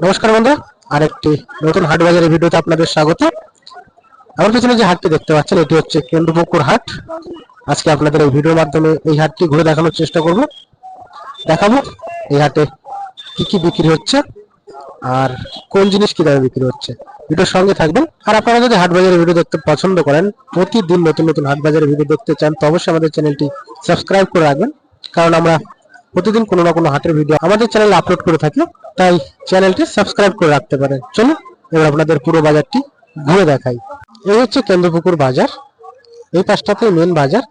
নমস্কার বন্ধু, আরেকটি নতুন হাট বাজারের ভিডিওতে আপনাদের স্বাগত। আমার পিছনে যে হাটটি দেখতে পাচ্ছেন এটি হচ্ছে কেন্দ্রপুকুর হাট। আজকে আপনাদের এই ভিডিওর মাধ্যমে এই হাটটি ঘুরে দেখানোর চেষ্টা করব, দেখাবো এই হাটে কি কি বিক্রি হচ্ছে আর কোন জিনিস কি দামে বিক্রি হচ্ছে। ভিডিওর সঙ্গে থাকবেন। আর আপনারা যদি হাট বাজারের ভিডিও দেখতে পছন্দ করেন, প্রতিদিন নতুন নতুন হাট বাজারের ভিডিও দেখতে চান, তো অবশ্যই আমাদের চ্যানেলটি সাবস্ক্রাইব করে রাখবেন, কারণ আমরা প্রতিদিন কোনো না কোনো হাটের ভিডিও আমাদের চ্যানেলে আপলোড করে থাকি, তাই চ্যানেলটি সাবস্ক্রাইব করে রাখতে পারেন। চলুন এবার আপনাদের পুরো বাজারটি ঘুরে দেখাই। এই হচ্ছে কেন্দ্রপুকুর বাজার। এই পাশটাতে মেন বাজার,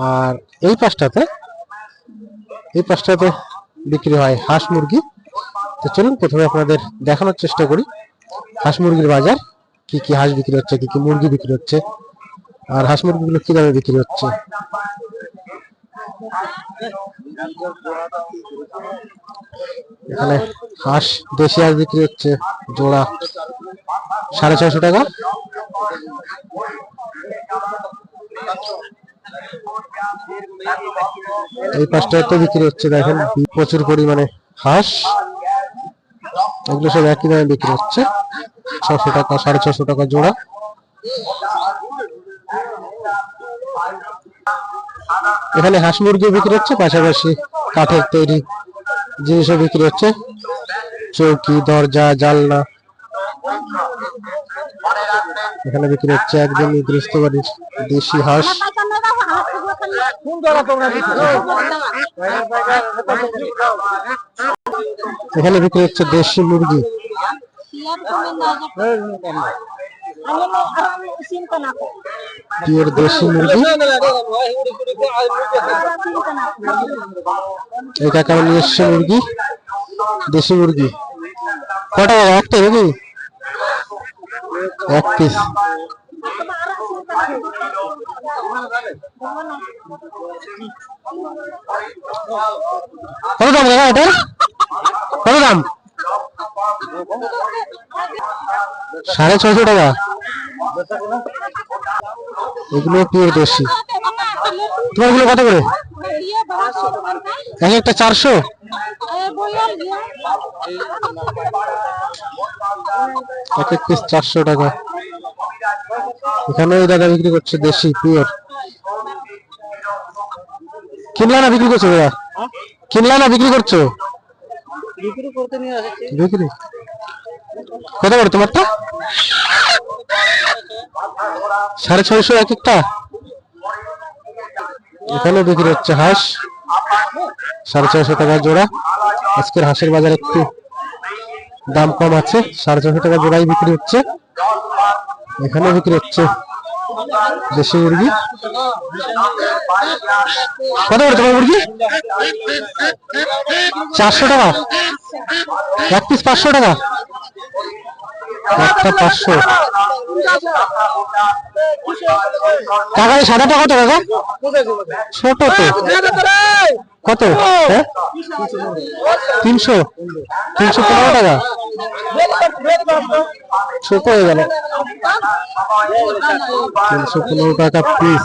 আর এই পাশটাতে বিক্রি হয় হাঁস মুরগি। তো চলুন প্রথমে আপনাদের দেখানোর চেষ্টা করি হাঁস মুরগির বাজার, কি কি হাঁস বিক্রি হচ্ছে, কি কি মুরগি বিক্রি হচ্ছে, আর হাঁস মুরগিগুলো কি দামে বিক্রি হচ্ছে। এখানে হাঁস, দেশি হাঁস বিক্রি হচ্ছে জোড়া 650 টাকা। এই পাঁচটাতে বিক্রি হচ্ছে, দেখেন প্রচুর পরিমাণে হাঁস, এগুলো সব একই দামে বিক্রি হচ্ছে 600 টাকা, 650 টাকা জোড়া। এখানে হাঁস মুরগি বিক্রি হচ্ছে, পাশাপাশি কাঠের তৈরি জিনিসও বিক্রি হচ্ছে, চৌকি, দরজা, জানলা। এখানে বিক্রি হচ্ছে একদমই গৃহস্থ বাড়ির দেশি হাঁস। এখানে বিক্রি হচ্ছে দেশি মুরগি। পিওর দেশি মুরগি। এই কাকা নিয়ে এসছে মুরগি, দেশি মুরগি। কটা একটা নাকি? এক পিস। কত দাম দাদা এটা? কত দাম? 650 টাকা। এগুলো পিওর দেশি। তোমার গুলো কত করে? এক একটা 400। এক এক পিস 400 টাকা। এখানে দাদা বিক্রি করছে দেশি পিওর। কিনলা না বিক্রি করছো দাদা? কিনলা না বিক্রি করছো? বিক্রি কত করে তোমারটা? 650 এক একটা। এখানে বিক্রি হচ্ছে হাঁস 650 টাকা জোড়া। আজকের হাঁসের বাজার একটু দাম কম আছে, 650 টাকা জোড়াই বিক্রি হচ্ছে। এখানে বিক্রি হচ্ছে দেশি মুরগি। কত করে তোমার মুরগি? 400 টাকা। এক পিস 500 টাকা। একটা 500 টাকা। সাদাটা কত টাকা? ছোট তো। কত? 315 টাকা। ছোট হয়ে গেল। 315 টাকা পিস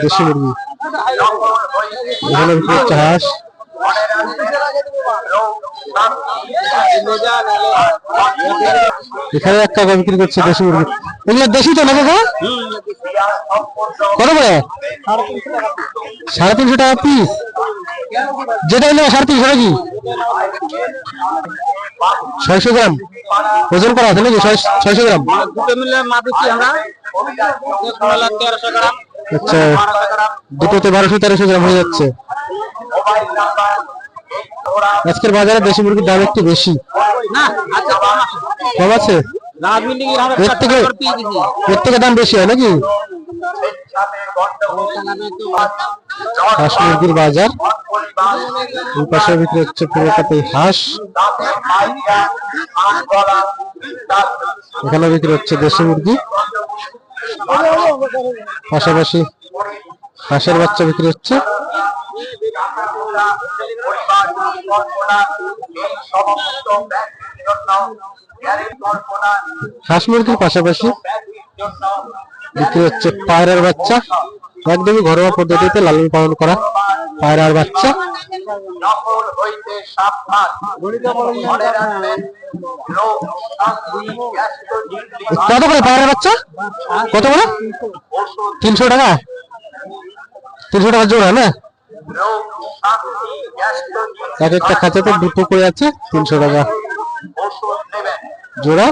দেশি মুরগি। এখানে বিক্রি হচ্ছে হাঁস। এখানে এক টাকা বিক্রি করছে দেশি মুরগি। এগুলো দেশি তো না কাকা? কত করে? 350 টাকা পিস। যেটা হলো 350 নাকি? 600 গ্রাম ওজন করা আছে নাকি? 600 গ্রাম। আচ্ছা, দুটোতে 1200-1300 গ্রাম হয়ে যাচ্ছে। আজকের বাজারে দেশি মুরগির দাম একটু বেশি। কম আছে? এর থেকে দাম বেশি হয় নাকি? হাঁস মুরগির বাজার। এই পাশে বিক্রি হচ্ছে পুরোটাতে হাঁস। এখানে বিক্রি হচ্ছে দেশি মুরগি, পাশাপাশি হাঁসের বাচ্চা বিক্রি হচ্ছে। হাঁস মুরগির পাশাপাশি বিক্রি হচ্ছে পায়রার বাচ্চা, একদমই ঘরোয়া পদ্ধতিতে লালন পালন করা পায়রার বাচ্চা। নকল হইতে সাবধান। মনে রাখবেন, লোক শান্তি কত করে পায়রা বাচ্চা? কত করে? 300 টাকা। 300 টাকা জোড়া না? এক একটা খাঁচাতে দুটো করে আছে, 300 টাকা জোড়া।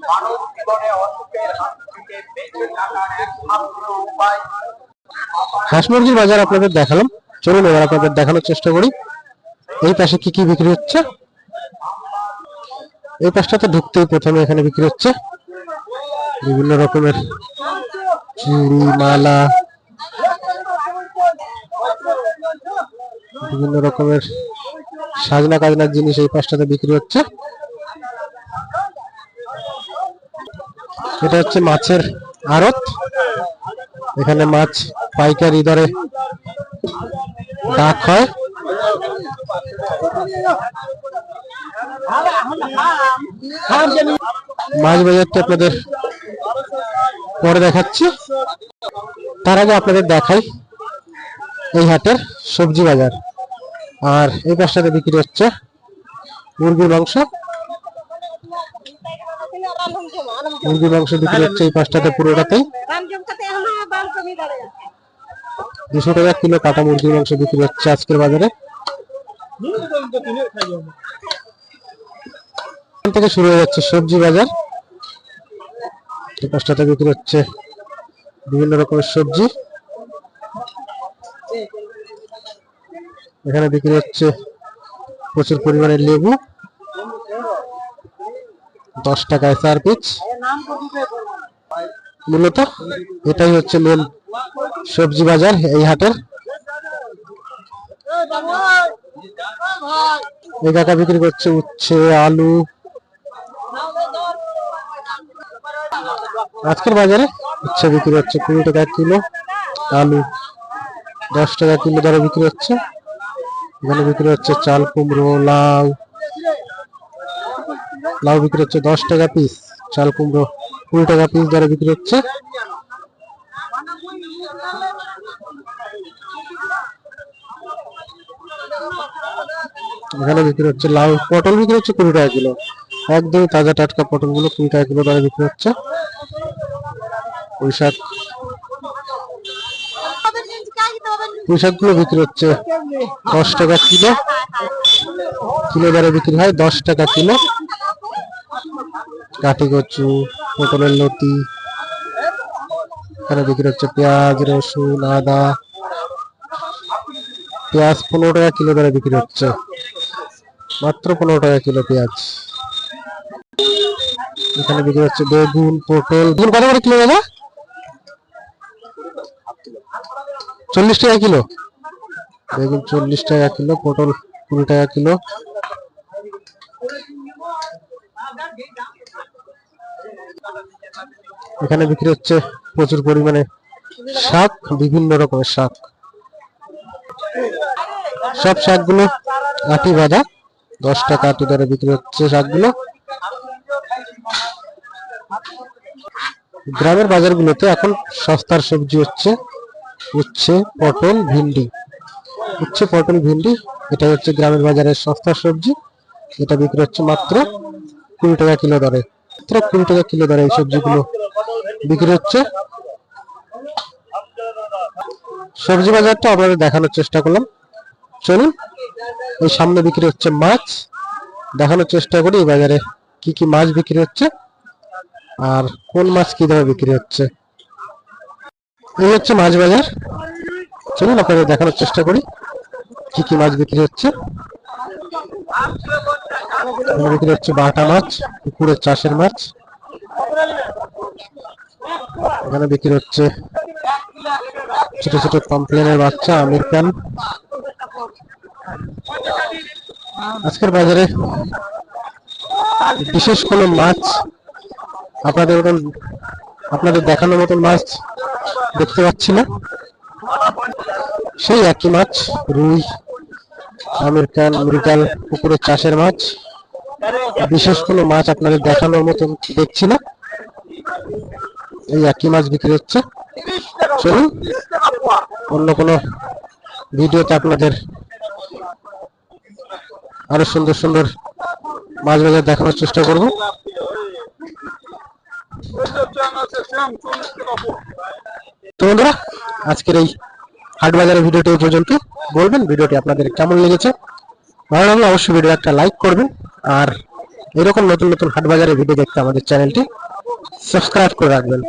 মানব জীবনে অসুখের হাত থেকে বেঁচে থাকার একমাত্র উপায়। হাঁস মুরগির বাজার আপনাদের দেখালাম, চলুন এবার আপনাদের দেখানোর চেষ্টা করি এই পাশে কি কি বিক্রি হচ্ছে। এই পাশটাতে ঢুকতেই প্রথমে এখানে বিক্রি হচ্ছে বিভিন্ন রকমের চুড়ি, মালা, বিভিন্ন রকমের সাজনা কাজনার জিনিস এই পাশটাতে বিক্রি হচ্ছে। এটা হচ্ছে মাছের আড়ত, এখানে মাছ পাইকারি দরে ডাক হয়। মাছ বাজারটা আপনাদের পরে দেখাচ্ছি, তার আগে আপনাদের দেখাই এই হাটের সবজি বাজার। আর এই পাশটাতে বিক্রি হচ্ছে মুরগির মাংস। মুরগির মাংস বিক্রি হচ্ছে এই পাশটাতে পুরোটাতেই 200 টাকা কিলো কাটা মুরগির মাংস বিক্রি হচ্ছে আজকের বাজারে। এখান থেকে শুরু হয়ে যাচ্ছে সবজি বাজার। এই পাশটাতে বিক্রি হচ্ছে বিভিন্ন রকমের সবজি। এখানে বিক্রি হচ্ছে প্রচুর পরিমাণে লেবু, 10 টাকায় 4 পিস। মূলত এটাই হচ্ছে মেন সবজি বাজার এই হাটের। এই কাকা বিক্রি করছে উচ্ছে, আলু। আজকের বাজারে উচ্ছে বিক্রি হচ্ছে 20 টাকা কিলো, আলু 10 টাকা কিলো দরে বিক্রি হচ্ছে। এখানে বিক্রি হচ্ছে চাল কুমড়ো, লাউ। লাউ বিক্রি হচ্ছে 10 টাকা পিস, চাল কুমড়ো 20 টাকা পিস দরে বিক্রি হচ্ছে। এখানে বিক্রি হচ্ছে লাউ, পটল বিক্রি হচ্ছে 20 টাকা কিলো, একদমই তাজা টাটকা পটল গুলো 20 টাকা কিলো দরে বিক্রি হচ্ছে। পুঁইশাক গুলো বিক্রি হচ্ছে 10 টাকা কিলো, কিলো দরে বিক্রি হয় 10 টাকা কিলো। কাঠি কচু, পটলের লতি। এখানে বিক্রি হচ্ছে পেঁয়াজ, রসুন, আদা। পেঁয়াজ 15 টাকা কিলো দরে বিক্রি হচ্ছে, মাত্র 15 টাকা কিলো পেঁয়াজ। এখানে বিক্রি হচ্ছে বেগুন, পটল। বেগুন কত করে কিলো দাদা? 40 টাকা কিলো। বেগুন 40 টাকা কিলো, পটল 20 টাকা কিলো। এখানে বিক্রি হচ্ছে প্রচুর পরিমাণে শাক, বিভিন্ন রকমের শাক। সব শাকগুলো আটি বাঁধা, 10 টাকা আটি দরে বিক্রি হচ্ছে শাকগুলো। গ্রামের বাজারগুলোতে এখন সস্তার সবজি হচ্ছে উচ্ছে, পটল, ভিন্ডি। উচ্ছে, পটল, ভিন্ডি এটা হচ্ছে গ্রামের বাজারের সস্তার সবজি। এটা বিক্রি হচ্ছে মাত্র 20 টাকা কিলো দরে, মাত্র 20 টাকা কিলো দরে এই সবজিগুলো বিক্রি হচ্ছে। সবজি বাজারটা আপনাদের দেখানোর চেষ্টা করলাম, চলুন এই সামনে বিক্রি হচ্ছে মাছ, দেখানোর চেষ্টা করি এই বাজারে কি কি মাছ বিক্রি হচ্ছে আর কোন মাছ কি দামে বিক্রি হচ্ছে। এই হচ্ছে মাছ বাজার, চলুন আপনাদের দেখানোর চেষ্টা করি কি কি মাছ বিক্রি হচ্ছে। বিক্রি হচ্ছে বাটা মাছ, পুকুরের চাষের মাছ। এখানে বিক্রি হচ্ছে ছোট ছোট কমপ্লেনের বাচ্চা, আমেরিকান। আজকের বাজারে বিশেষ কোনো মাছ আপনাদের দেখানোর মতন মাছ দেখতে পাচ্ছি না। সেই একই মাছ, রুই, আমেরিকান, মৃগেল, পুকুরের চাষের মাছ। বিশেষ কোনো মাছ আপনাদের দেখানোর মতন দেখছি না, এই একই মাছ বিক্রি হচ্ছে। চলুন অন্য কোনো ভিডিওতে আপনাদের আরো সুন্দর সুন্দর মাছ বাজার দেখানোর চেষ্টা করব। তো বন্ধুরা, আজকের এই হাট বাজারের ভিডিওটি এই পর্যন্ত। বলবেন ভিডিওটি আপনাদের কেমন লেগেছে। ভালো লাগলে অবশ্যই ভিডিও একটা লাইক করবেন, আর এরকম নতুন নতুন হাট বাজারের ভিডিও দেখতে আমাদের চ্যানেলটি সাবস্ক্রাইব করে রাখবেন।